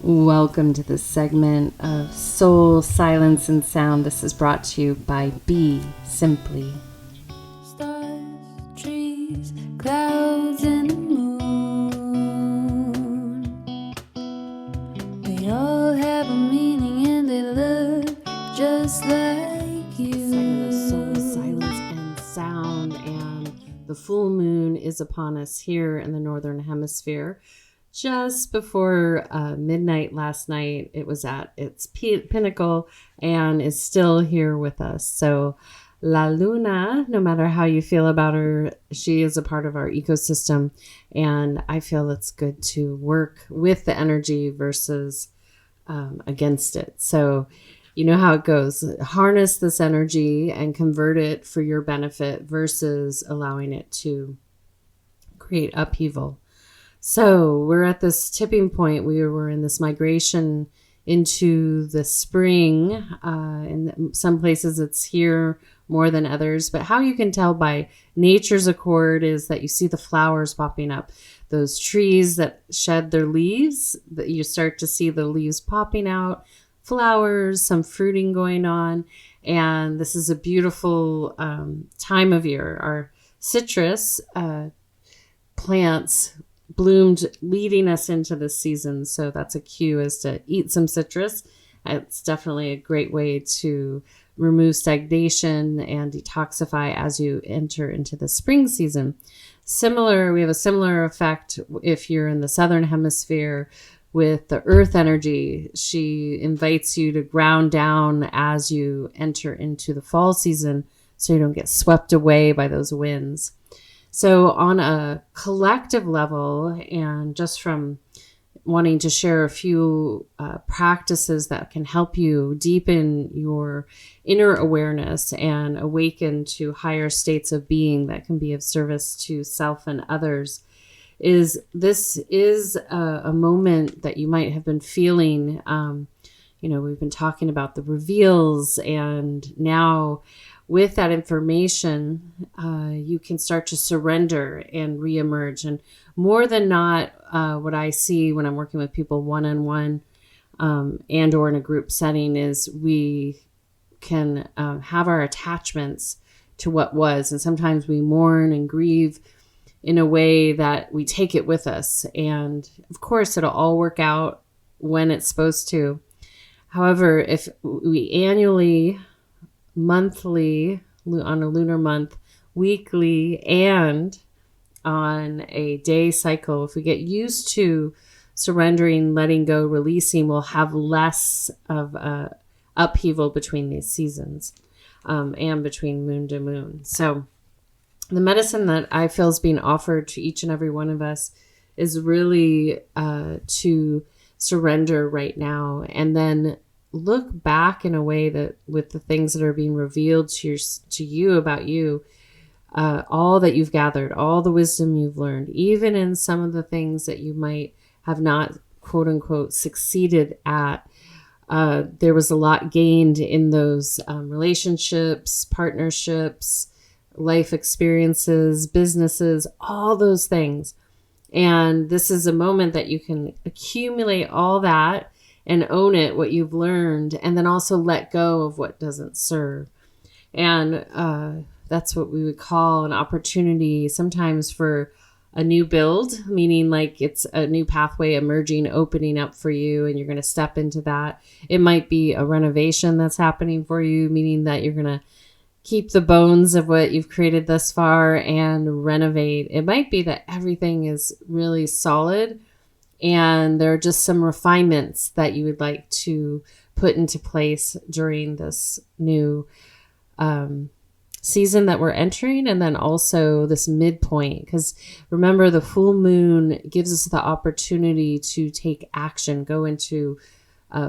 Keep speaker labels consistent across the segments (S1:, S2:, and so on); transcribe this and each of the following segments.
S1: Welcome to this segment of Soul, Silence, and Sound. This is brought to you by BeSimply.
S2: Stars, trees, clouds, and the moon. They all have a meaning and they look just like you.
S1: Segment of Soul, Silence, and Sound. And the full moon is upon us here in the Northern Hemisphere. Just before midnight last night, it was at its pinnacle and is still here with us. So La Luna, no matter how you feel about her, she is a part of our ecosystem. And I feel it's good to work with the energy versus against it. So you know how it goes. Harness this energy and convert it for your benefit versus allowing it to create upheaval. So we're at this tipping point. We were in this migration into the spring. In some places it's here more than others. But how you can tell by nature's accord is that you see the flowers popping up. Those trees that shed their leaves, that you start to see the leaves popping out, flowers, some fruiting going on. And this is a beautiful time of year. Our citrus plants bloomed leading us into this season. So that's a cue as to eat some citrus. It's definitely a great way to remove stagnation and detoxify as you enter into the spring season. We have a similar effect if you're in the southern hemisphere with the earth energy. She invites you to ground down as you enter into the fall season so you don't get swept away by those winds. So on a collective level, and just from wanting to share a few practices that can help you deepen your inner awareness and awaken to higher states of being that can be of service to self and others, this is a moment that you might have been feeling. We've been talking about the reveals, and now with that information, you can start to surrender and reemerge. And more than not, what I see when I'm working with people one-on-one and or in a group setting is we can have our attachments to what was. And sometimes we mourn and grieve in a way that we take it with us. And of course, it'll all work out when it's supposed to. However, if we annually, monthly, on a lunar month, weekly, and on a day cycle, if we get used to surrendering, letting go, releasing, we'll have less of a upheaval between these seasons and between moon to moon. So the medicine that I feel is being offered to each and every one of us is really to surrender right now, and then look back in a way that with the things that are being revealed to you about you, all that you've gathered, all the wisdom you've learned, even in some of the things that you might have not, quote unquote, succeeded at. There was a lot gained in those relationships, partnerships, life experiences, businesses, all those things. And this is a moment that you can accumulate all that and own it, what you've learned, and then also let go of what doesn't serve. And that's what we would call an opportunity sometimes for a new build, meaning like it's a new pathway emerging, opening up for you, and you're going to step into that. It might be a renovation that's happening for you, meaning that you're going to keep the bones of what you've created thus far and renovate. It might be that everything is really solid, and there are just some refinements that you would like to put into place during this new season that we're entering, and then also this midpoint. Because remember, the full moon gives us the opportunity to take action, go into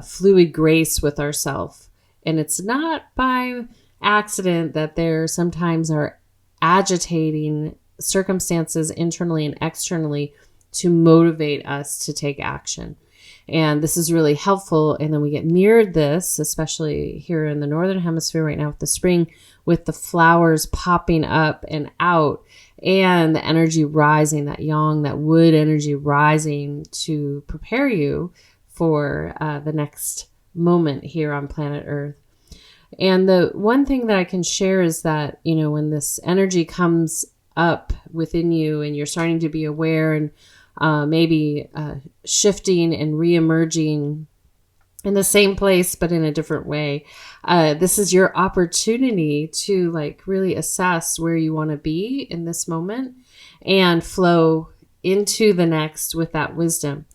S1: fluid grace with ourselves. And it's not by accident that there sometimes are agitating circumstances internally and externally to motivate us to take action. And this is really helpful. And then we get mirrored this, especially here in the Northern Hemisphere right now with the spring, with the flowers popping up and out and the energy rising, that yang, that wood energy rising to prepare you for the next moment here on planet Earth. And the one thing that I can share is that, when this energy comes up within you and you're starting to be aware and maybe shifting and reemerging in the same place, but in a different way, this is your opportunity to really assess where you want to be in this moment and flow into the next with that wisdom.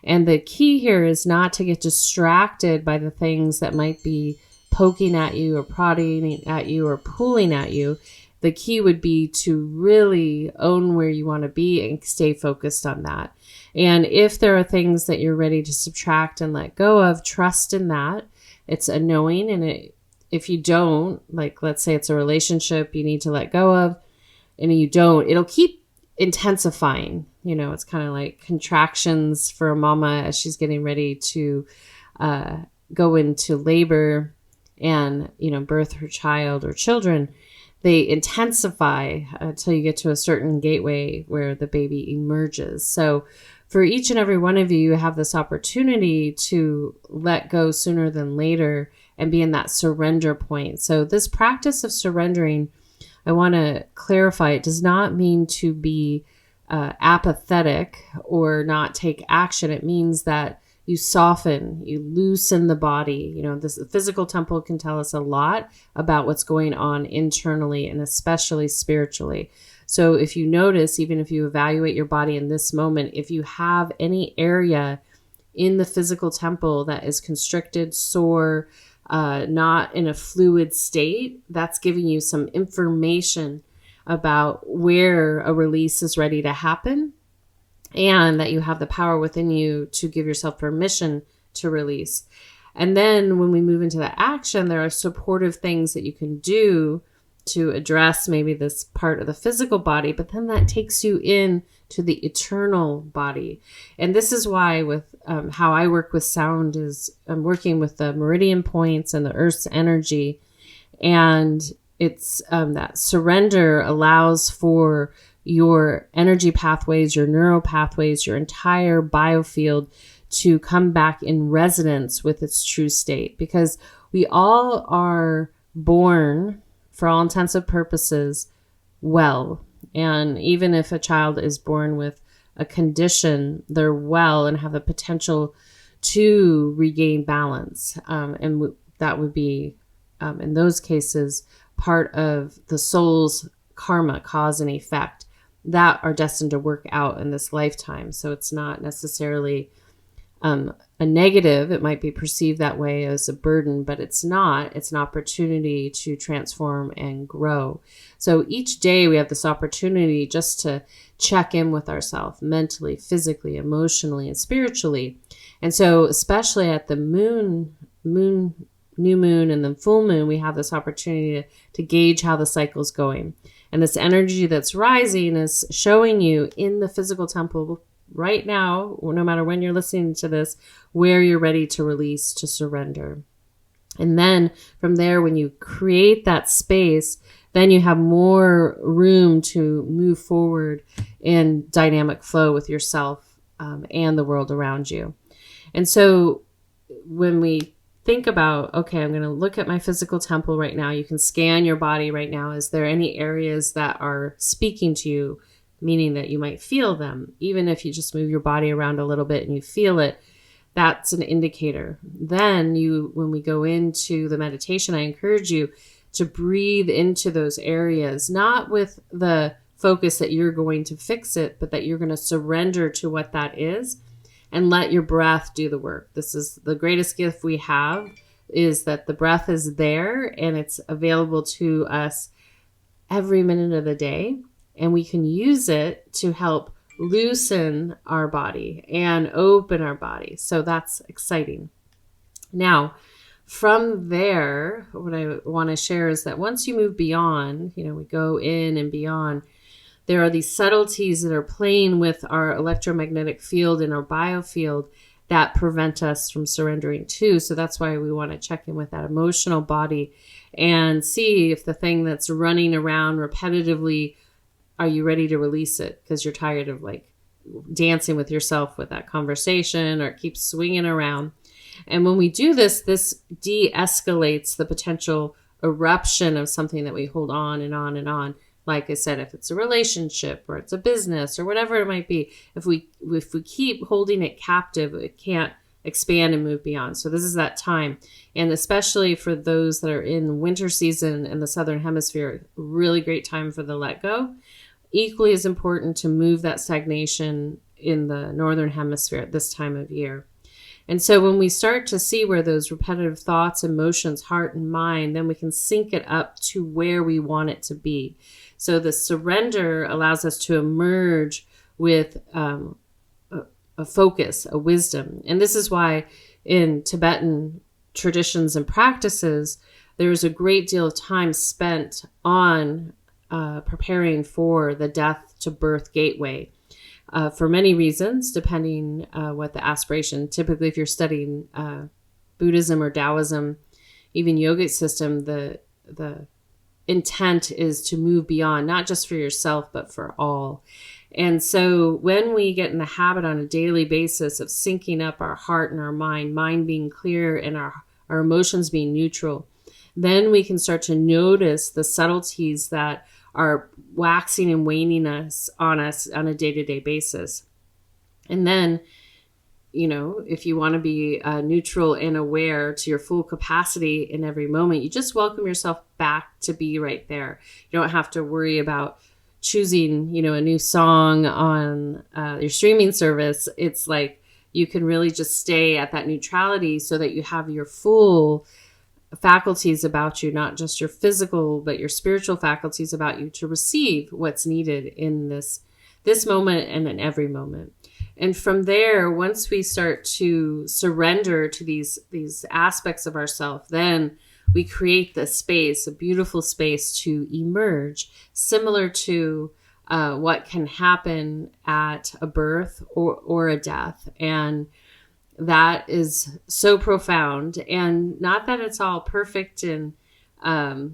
S1: And the key here is not to get distracted by the things that might be poking at you or prodding at you or pulling at you. The key would be to really own where you want to be and stay focused on that. And if there are things that you're ready to subtract and let go of, trust in that. It's a knowing. And if you don't, let's say it's a relationship you need to let go of, and you don't, it'll keep intensifying. It's kind of like contractions for a mama as she's getting ready to go into labor and, birth her child or children. They intensify until you get to a certain gateway where the baby emerges. So for each and every one of you, you have this opportunity to let go sooner than later and be in that surrender point. So this practice of surrendering, I want to clarify, it does not mean to be apathetic or not take action. It means that you soften, you loosen the body. The physical temple can tell us a lot about what's going on internally and especially spiritually. So if you notice, even if you evaluate your body in this moment, if you have any area in the physical temple that is constricted, sore, not in a fluid state, that's giving you some information about where a release is ready to happen, and that you have the power within you to give yourself permission to release. And then when we move into the action, there are supportive things that you can do to address maybe this part of the physical body, but then that takes you in to the eternal body. And this is why with how I work with sound is I'm working with the meridian points and the earth's energy. And it's that surrender allows for your energy pathways, your neural pathways, your entire biofield to come back in resonance with its true state. Because we all are born, for all intensive purposes, well. And even if a child is born with a condition, they're well and have the potential to regain balance. And that would be, in those cases, part of the soul's karma, cause and effect, that are destined to work out in this lifetime. So it's not necessarily a negative. It might be perceived that way as a burden, but it's not. It's an opportunity to transform and grow. So each day we have this opportunity just to check in with ourselves mentally, physically, emotionally, and spiritually. And so especially at the new moon and then full moon, we have this opportunity to gauge how the cycle's going. And this energy that's rising is showing you in the physical temple right now, or no matter when you're listening to this, where you're ready to release, to surrender. And then from there, when you create that space, then you have more room to move forward in dynamic flow with yourself and the world around you. And so when we think about, okay, I'm going to look at my physical temple right now. You can scan your body right now. Is there any areas that are speaking to you, meaning that you might feel them? Even if you just move your body around a little bit and you feel it, that's an indicator. Then when we go into the meditation, I encourage you to breathe into those areas, not with the focus that you're going to fix it, but that you're going to surrender to what that is and let your breath do the work. This is the greatest gift we have, is that the breath is there and it's available to us every minute of the day. And we can use it to help loosen our body and open our body. So that's exciting. Now, from there, what I want to share is that once you move beyond, we go in and beyond, there are these subtleties that are playing with our electromagnetic field and our biofield that prevent us from surrendering too. So that's why we want to check in with that emotional body and see if the thing that's running around repetitively, are you ready to release it? Because you're tired of dancing with yourself with that conversation, or it keeps swinging around. And when we do this, this de-escalates the potential eruption of something that we hold on and on and on. Like I said, if it's a relationship or it's a business or whatever it might be, if we keep holding it captive, it can't expand and move beyond. So this is that time. And especially for those that are in winter season in the Southern Hemisphere, really great time for the let go. Equally as important to move that stagnation in the Northern Hemisphere at this time of year. And so when we start to see where those repetitive thoughts, emotions, heart, and mind, then we can sync it up to where we want it to be. So the surrender allows us to emerge with a focus, a wisdom. And this is why in Tibetan traditions and practices, there is a great deal of time spent on preparing for the death to birth gateway. For many reasons, depending what the aspiration. Typically, if you're studying Buddhism or Taoism, even yogic system, the intent is to move beyond, not just for yourself, but for all. And so when we get in the habit on a daily basis of syncing up our heart and our mind being clear and our emotions being neutral, then we can start to notice the subtleties that are waxing and waning on us on a day-to-day basis. And then, if you want to be neutral and aware to your full capacity in every moment, you just welcome yourself back to be right there. You don't have to worry about choosing, a new song on your streaming service. It's like you can really just stay at that neutrality so that you have your full faculties about you, not just your physical, but your spiritual faculties about you to receive what's needed in this moment and in every moment. And from there, once we start to surrender to these aspects of ourselves, then we create the space, a beautiful space to emerge, similar to what can happen at a birth or a death. And that is so profound. And not that it's all perfect and, I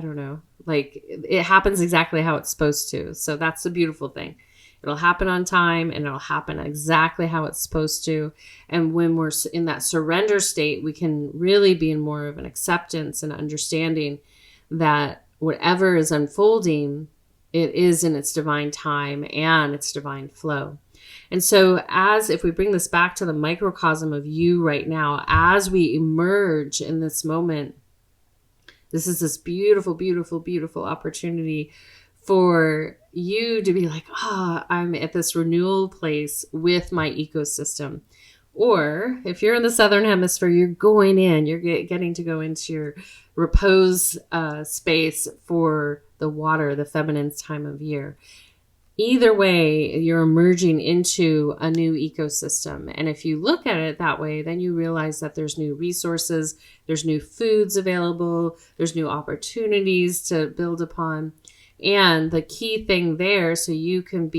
S1: don't know, like it happens exactly how it's supposed to. So that's the beautiful thing. It'll happen on time and it'll happen exactly how it's supposed to. And when we're in that surrender state, we can really be in more of an acceptance and understanding that whatever is unfolding, it is in its divine time and its divine flow. And so if we bring this back to the microcosm of you right now, as we emerge in this moment, this is this beautiful, beautiful, beautiful opportunity for you to be like, I'm at this renewal place with my ecosystem. Or if you're in the Southern Hemisphere, you're going in, you're getting to go into your repose space for the water, the feminine time of year. Either way, you're emerging into a new ecosystem. And if you look at it that way, then you realize that there's new resources, there's new foods available, there's new opportunities to build upon. And the key thing there, so you can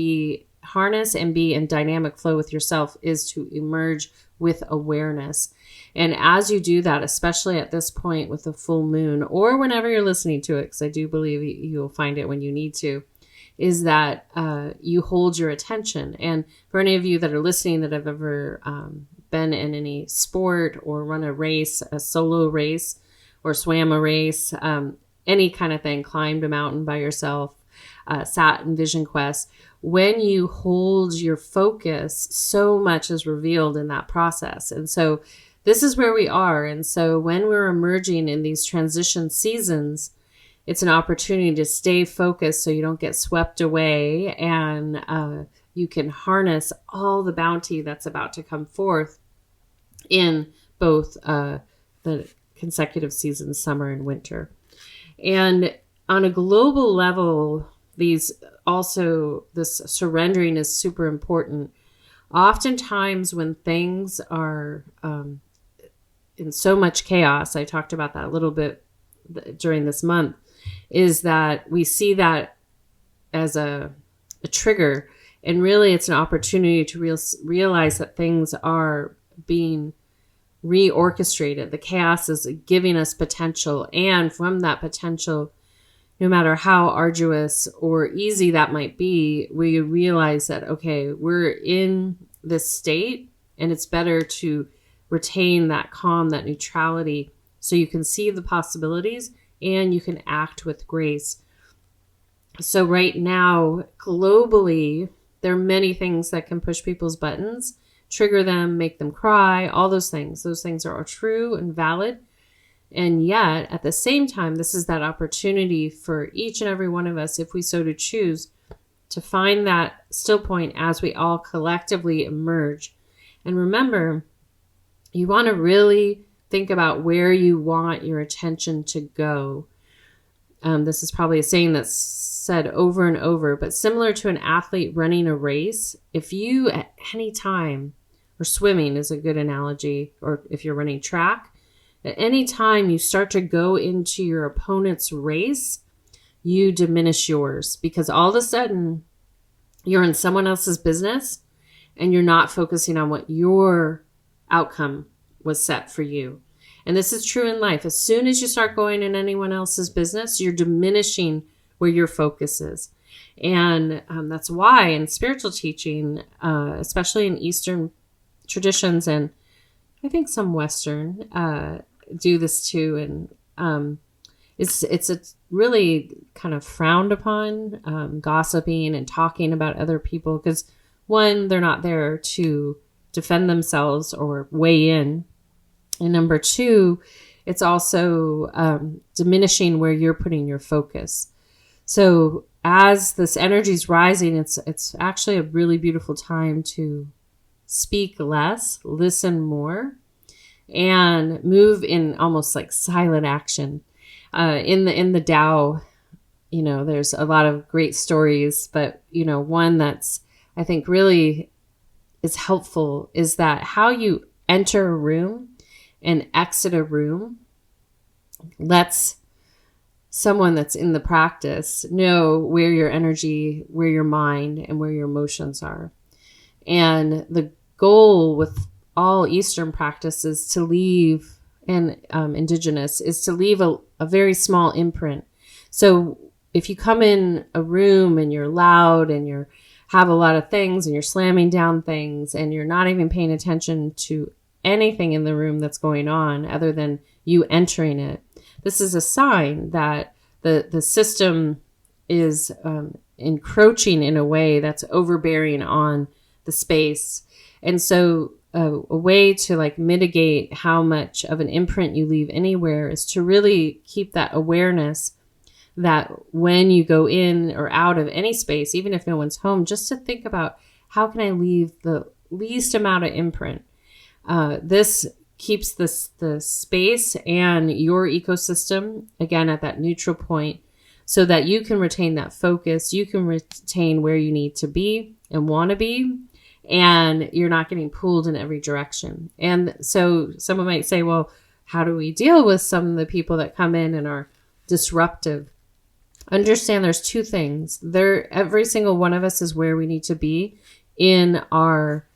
S1: harness and be in dynamic flow with yourself, is to emerge with awareness. And as you do that, especially at this point with the full moon, or whenever you're listening to it, because I do believe you'll find it when you need to, is that you hold your attention. And for any of you that are listening that have ever been in any sport or run a race, a solo race, or swam a race, any kind of thing, climbed a mountain by yourself, sat in Vision Quest, when you hold your focus, so much is revealed in that process. And so this is where we are. And so when we're emerging in these transition seasons, it's an opportunity to stay focused so you don't get swept away, and you can harness all the bounty that's about to come forth in both the consecutive seasons, summer and winter. And on a global level, this surrendering is super important. Oftentimes when things are in so much chaos, I talked about that a little bit during this month, is that we see that as a trigger. And really it's an opportunity to realize that things are being reorchestrated. The chaos is giving us potential. And from that potential, no matter how arduous or easy that might be, we realize that, okay, we're in this state and it's better to retain that calm, that neutrality, so you can see the possibilities and you can act with grace. So right now, globally, there are many things that can push people's buttons, trigger them, make them cry, all those things. Those things are true and valid. And yet, at the same time, this is that opportunity for each and every one of us, if we so to choose, to find that still point as we all collectively emerge. And remember, you want to really think about where you want your attention to go. This is probably a saying that's said over and over, but similar to an athlete running a race, if you at any time, or swimming is a good analogy, or if you're running track, at any time you start to go into your opponent's race, you diminish yours, because all of a sudden you're in someone else's business and you're not focusing on what your outcome was set for you. And this is true in life. As soon as you start going in anyone else's business, you're diminishing where your focus is. And that's why in spiritual teaching, especially in Eastern traditions, and I think some Western do this too, and it's a really kind of frowned upon, gossiping and talking about other people, because one, they're not there to defend themselves or weigh in, and number two, it's also diminishing where you're putting your focus. So as this energy is rising, it's actually a really beautiful time to speak less, listen more, and move in almost like silent action. In the Tao, there's a lot of great stories, but one that's I think really is helpful is that how you enter a room and exit a room lets someone that's in the practice know where your energy, where your mind, and where your emotions are. And the goal with all Eastern practices to leave, and indigenous, is to leave a very small imprint. So if you come in a room and you're loud and you have a lot of things and you're slamming down things and you're not even paying attention to anything in the room that's going on other than you entering it, this is a sign that the system is encroaching in a way that's overbearing on the space. And so a way to mitigate how much of an imprint you leave anywhere is to really keep that awareness that when you go in or out of any space, even if no one's home, just to think about, how can I leave the least amount of imprint? This keeps the space and your ecosystem, again, at that neutral point, so that you can retain that focus, you can retain where you need to be and want to be, and you're not getting pulled in every direction. And so someone might say, well, how do we deal with some of the people that come in and are disruptive? Understand there's two things. Every single one of us is where we need to be in our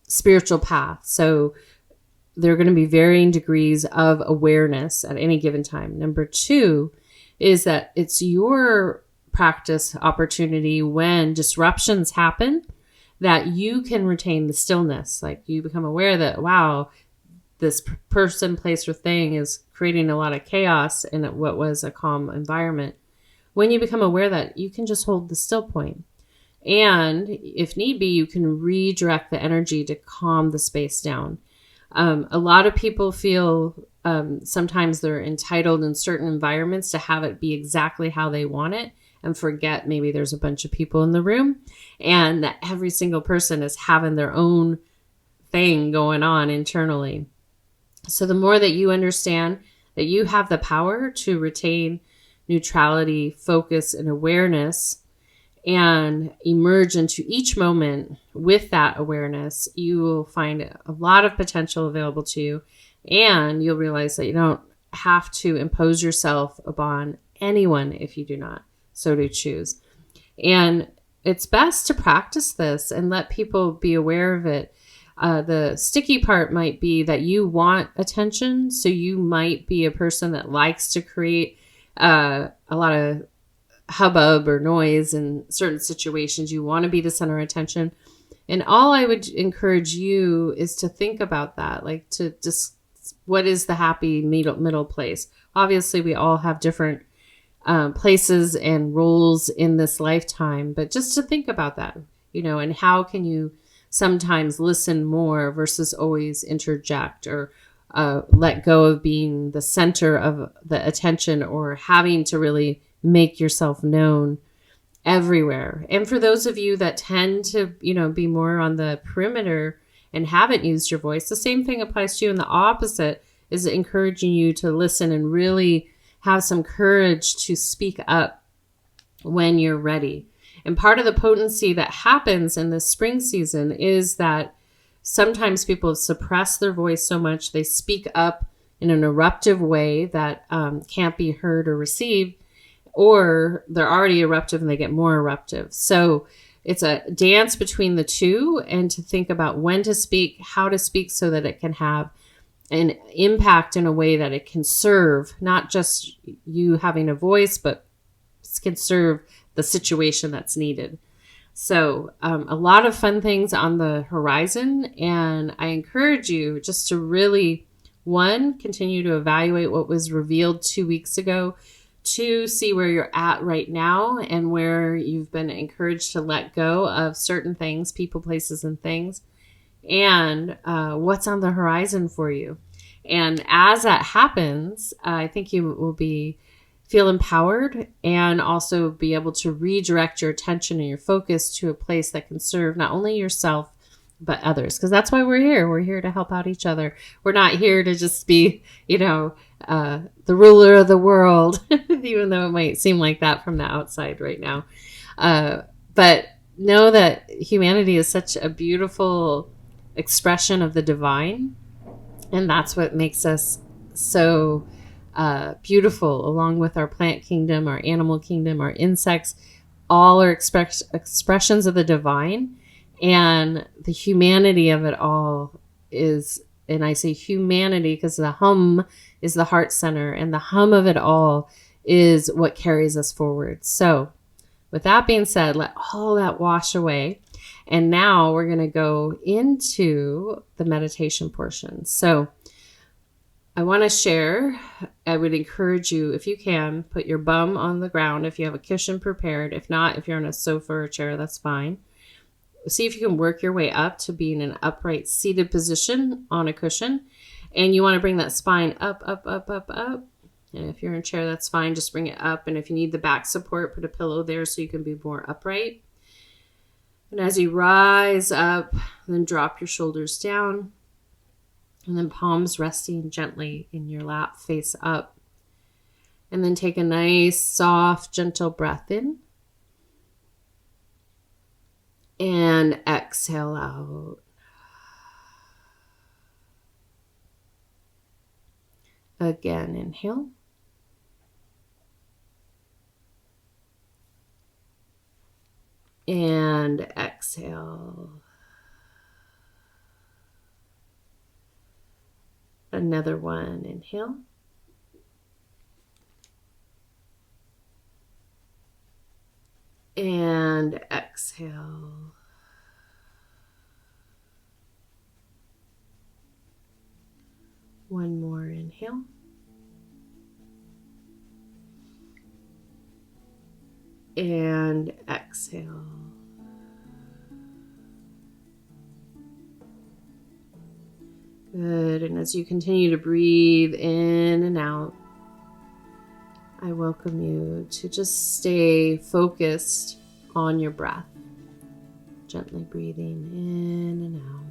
S1: spiritual path. So there are going to be varying degrees of awareness at any given time. Number two is that it's your practice opportunity when disruptions happen that you can retain the stillness. You become aware that, wow, this person, place, or thing is creating a lot of chaos in what was a calm environment. When you become aware that, you can just hold the still point. And if need be, you can redirect the energy to calm the space down. A lot of people feel sometimes they're entitled in certain environments to have it be exactly how they want it, and forget maybe there's a bunch of people in the room and that every single person is having their own thing going on internally. So the more that you understand that you have the power to retain neutrality, focus, and awareness, and emerge into each moment with that awareness, you will find a lot of potential available to you, and you'll realize that you don't have to impose yourself upon anyone if you do not so to choose. And it's best to practice this and let people be aware of it. The sticky part might be that you want attention, so you might be a person that likes to create a lot of hubbub or noise in certain situations. You want to be the center of attention. And all I would encourage you is to think about that, like to just, what is the happy middle place? Obviously, we all have different places and roles in this lifetime, but just to think about that, and how can you sometimes listen more versus always interject, or let go of being the center of the attention, or having to really make yourself known everywhere. And for those of you that tend to, be more on the perimeter and haven't used your voice, the same thing applies to you. And the opposite is encouraging you to listen and really have some courage to speak up when you're ready. And part of the potency that happens in this spring season is that sometimes people suppress their voice so much, they speak up in an eruptive way that can't be heard or received, or they're already eruptive and they get more eruptive. So it's a dance between the two, and to think about when to speak, how to speak, so that it can have an impact in a way that it can serve not just you having a voice, but can serve the situation that's needed. So a lot of fun things on the horizon. And I encourage you just to really, one, continue to evaluate what was revealed 2 weeks ago. 2, see where you're at right now and where you've been encouraged to let go of certain things, people, places, and things, and what's on the horizon for you. And as that happens, I think you will feel empowered, and also be able to redirect your attention and your focus to a place that can serve not only yourself, but others. Because that's why we're here. We're here to help out each other. We're not here to just be, the ruler of the world, even though it might seem like that from the outside right now. But know that humanity is such a beautiful expression of the divine. And that's what makes us so beautiful, along with our plant kingdom, our animal kingdom, our insects. All are expressions of the divine. And the humanity of it all is, and I say humanity because the hum is the heart center, and the hum of it all is what carries us forward. So with that being said, let all that wash away. And now we're going to go into the meditation portion. So I want to share, I would encourage you, if you can, put your bum on the ground if you have a cushion prepared. If not, if you're on a sofa or a chair, that's fine. See if you can work your way up to be in an upright seated position on a cushion. And you want to bring that spine up, up, up, up, up. And if you're in a chair, that's fine. Just bring it up. And if you need the back support, put a pillow there so you can be more upright. And as you rise up, then drop your shoulders down. And then palms resting gently in your lap, face up. And then take a nice, soft, gentle breath in. And exhale out. Again, inhale. And exhale. Another one, inhale. And exhale. One more inhale. And exhale. Good. And as you continue to breathe in and out, I welcome you to just stay focused on your breath. Gently breathing in and out.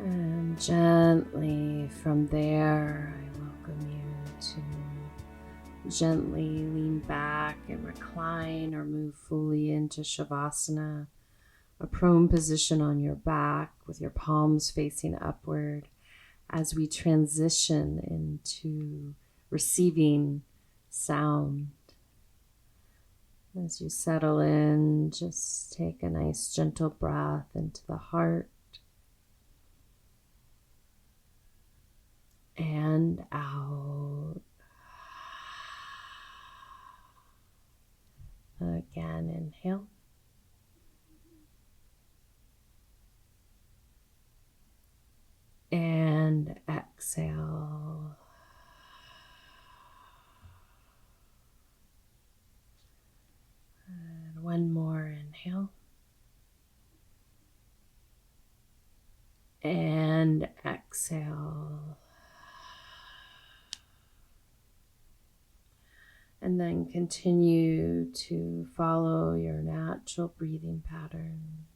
S1: And gently from there, I welcome you to gently lean back and recline or move fully into Shavasana, a prone position on your back with your palms facing upward as we transition into receiving sound. As you settle in, just take a nice gentle breath into the heart and out. Again, inhale. And exhale. And one more inhale. And exhale. And then continue to follow your natural breathing pattern.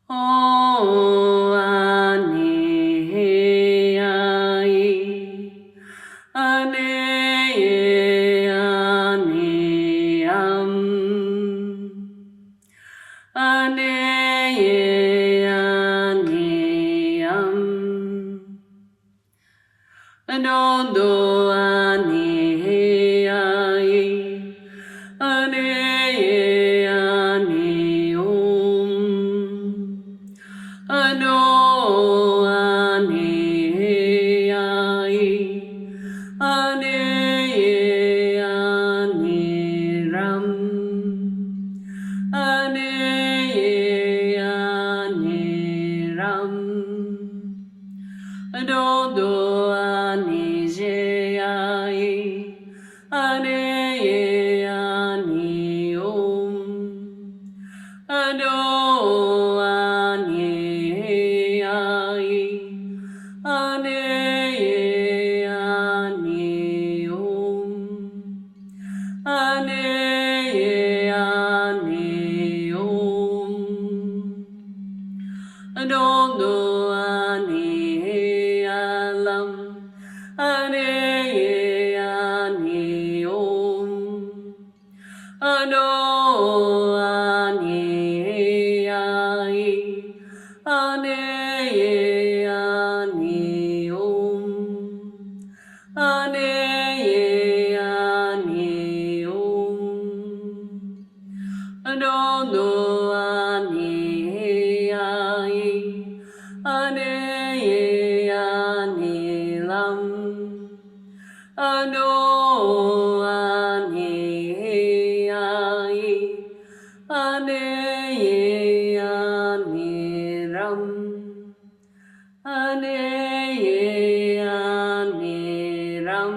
S2: O ani ai ane ani ane ani anondo ani ai ane ani ano ani ai ane ani ram ane ani ram adodo ani je ai ane ani ado ani ai ane ani ane ani adodo ani alam ane ani ano ani ai ane ani ane ani anono ani ai ane ani lam ano ani ai ane ani ram ane ani ram.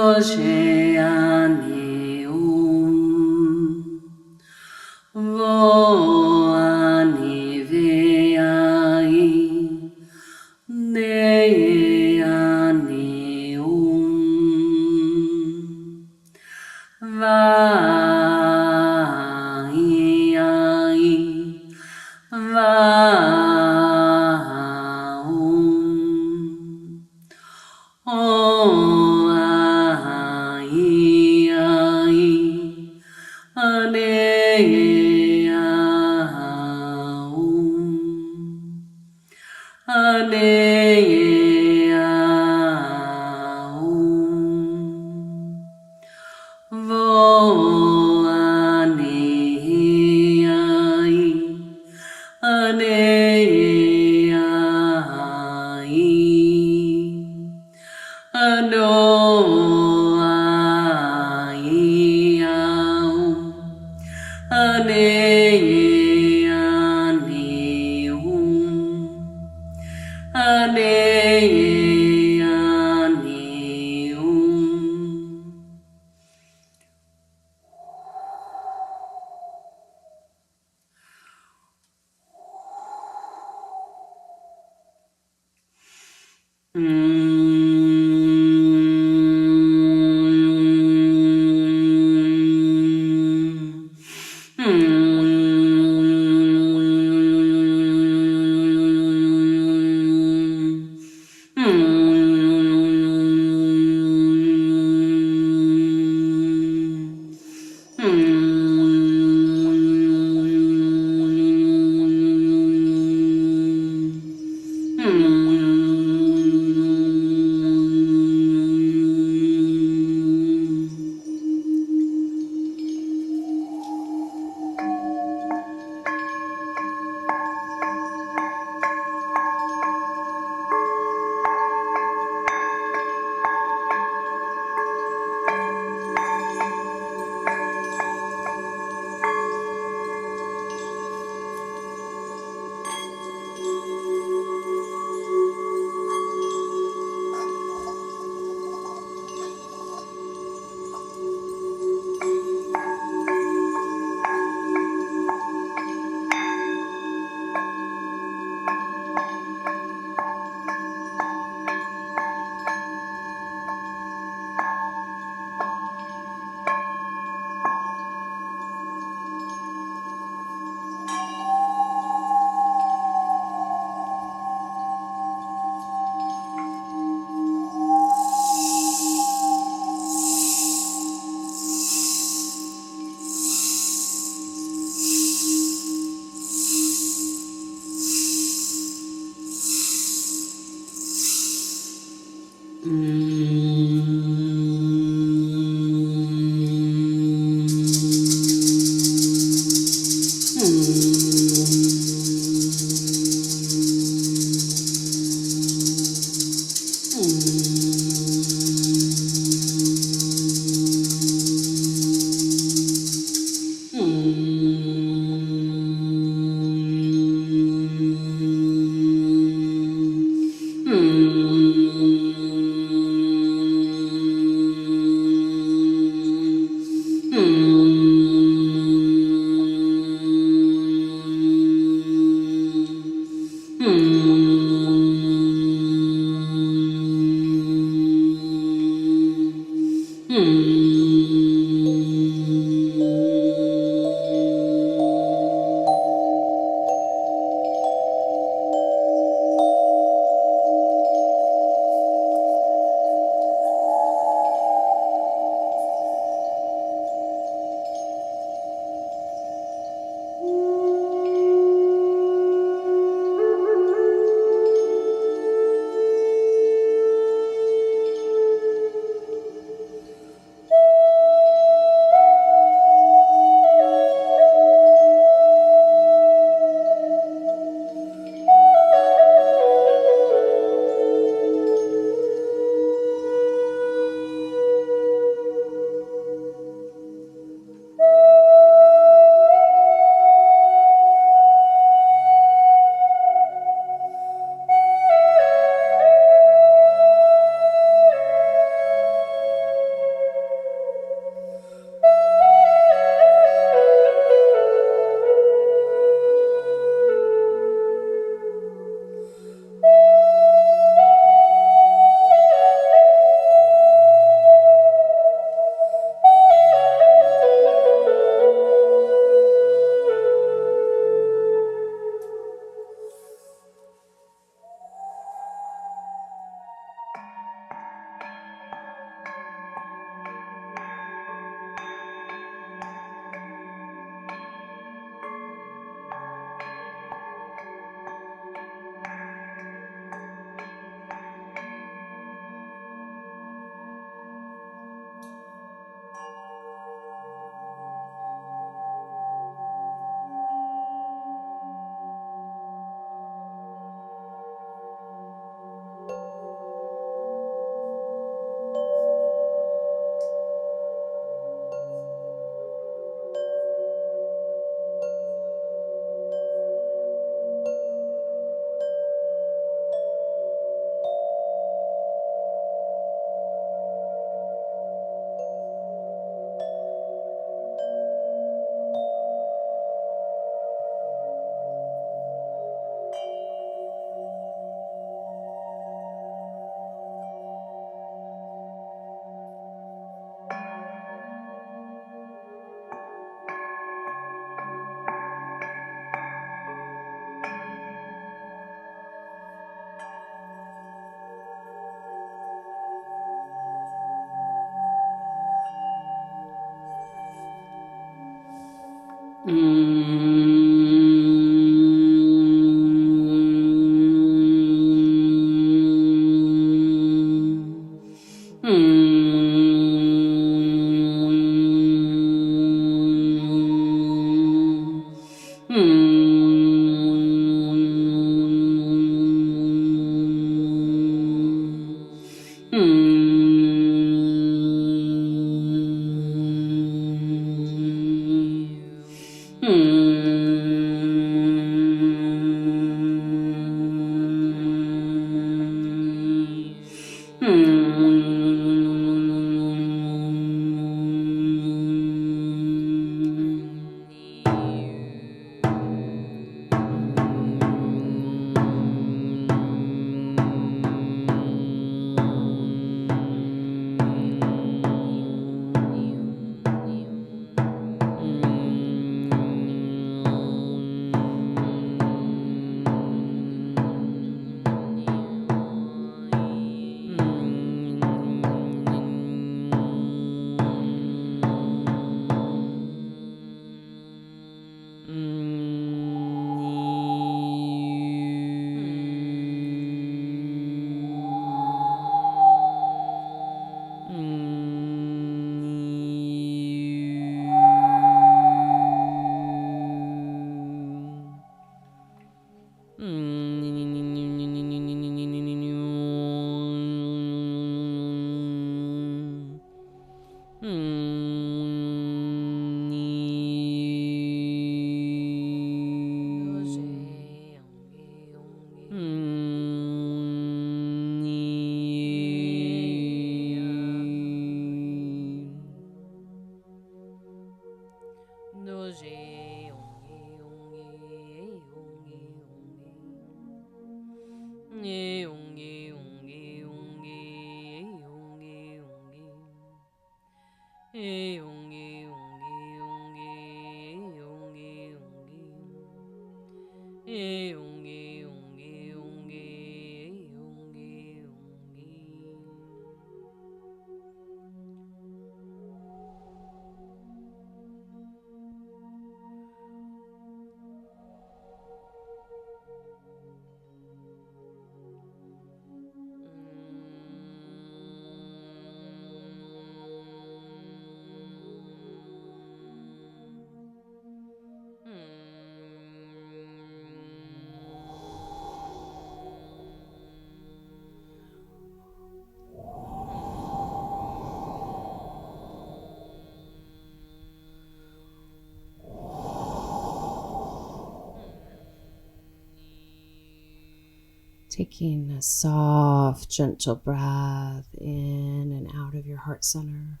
S1: Taking a soft, gentle breath in and out of your heart center.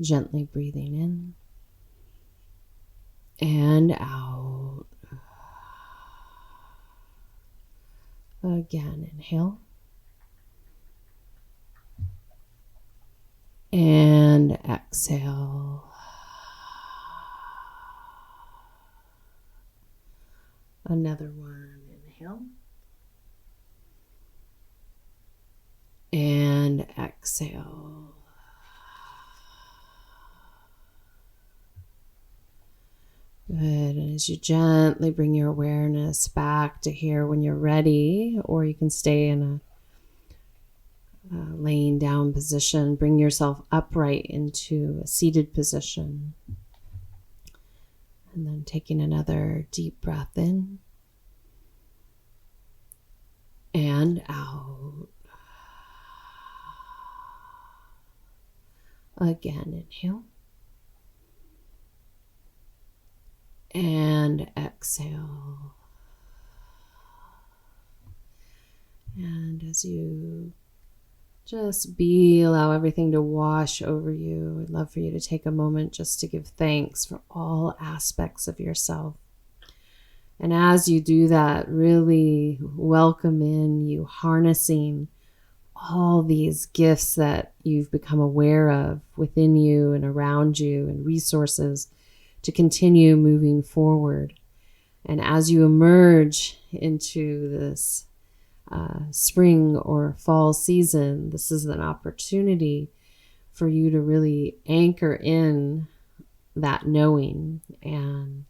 S1: Gently breathing in and out. Again, inhale. And exhale. Another one. Inhale. And exhale. Good. And as you gently bring your awareness back to here when you're ready, or you can stay in a laying down position, bring yourself upright into a seated position. And then taking another deep breath in and out. Again, inhale. And exhale. And as you just allow everything to wash over you. I'd love for you to take a moment just to give thanks for all aspects of yourself. And as you do that, really welcome in you harnessing all these gifts that you've become aware of within you and around you and resources to continue moving forward. And as you emerge into this spring or fall season, this is an opportunity for you to really anchor in that knowing, and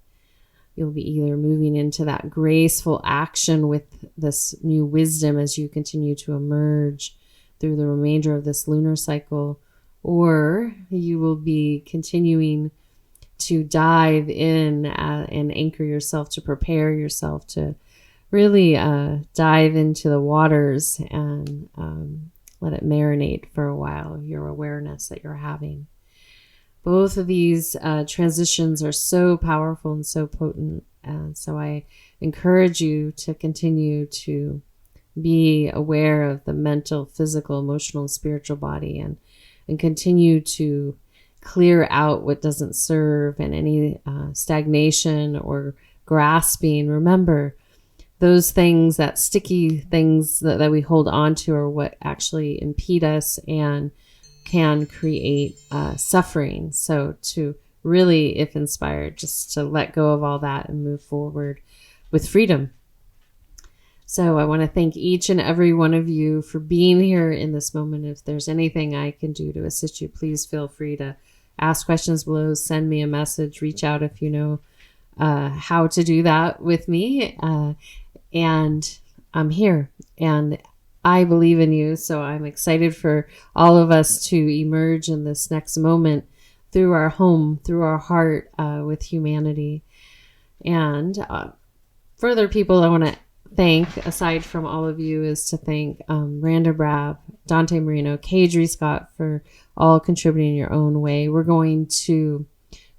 S1: you'll be either moving into that graceful action with this new wisdom as you continue to emerge through the remainder of this lunar cycle, or you will be continuing to dive in and anchor yourself, to prepare yourself to really dive into the waters and let it marinate for a while, your awareness that you're having. Both of these transitions are so powerful and so potent. And so I encourage you to continue to be aware of the mental, physical, emotional, and spiritual body, and continue to clear out what doesn't serve and any stagnation or grasping. Remember, those things, that sticky things that we hold on to, are what actually impede us and can create suffering. So to really, if inspired, just to let go of all that and move forward with freedom. So I want to thank each and every one of you for being here in this moment. If there's anything I can do to assist you, please feel free to ask questions below, send me a message, reach out if you know how to do that with me. And I'm here, and I believe in you. So I'm excited for all of us to emerge in this next moment through our home, through our heart, with humanity. And further people I want to thank, aside from all of you, is to thank Randa Brab, Dante Marino, Kadri Scott for all contributing in your own way. We're going to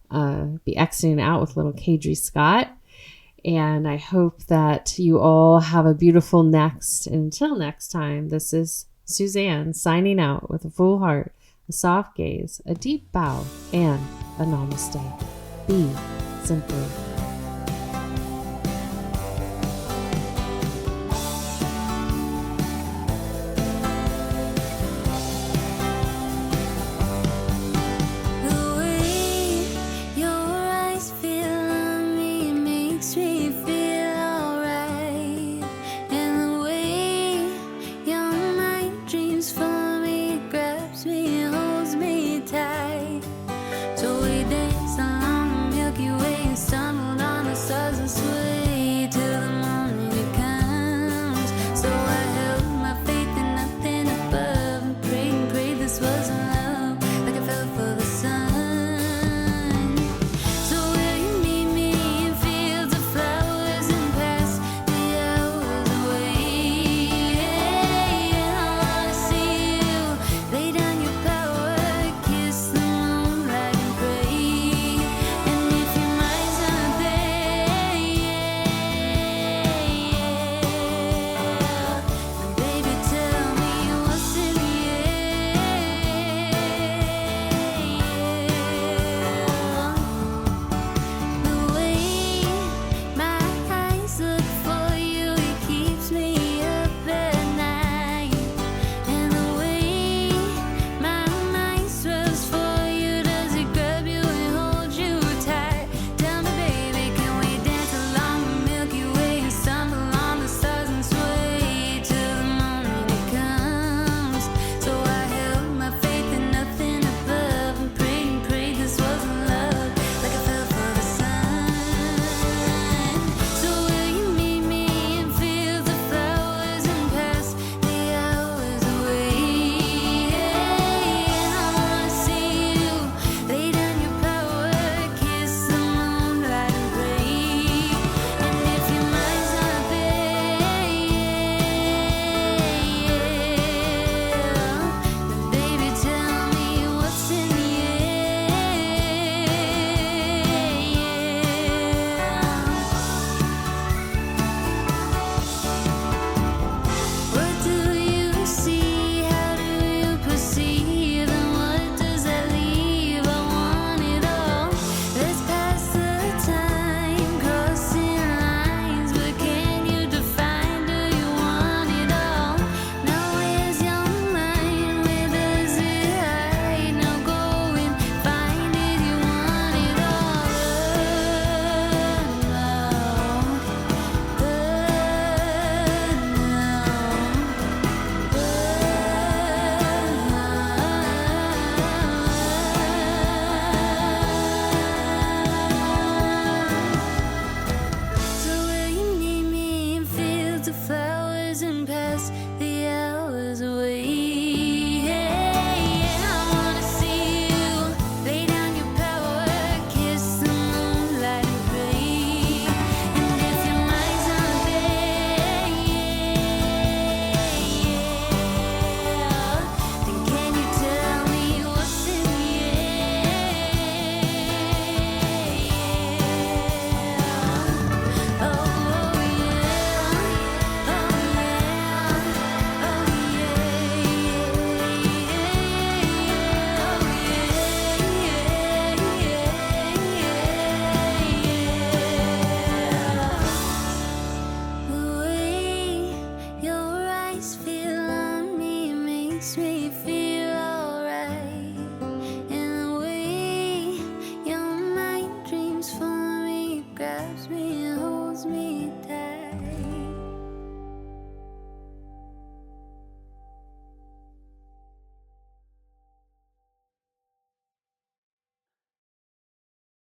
S1: be exiting out with little Kadri Scott. And I hope that you all have a beautiful next. Until next time, this is Suzanne signing out with a full heart, a soft gaze, a deep bow, and a namaste. Be simply.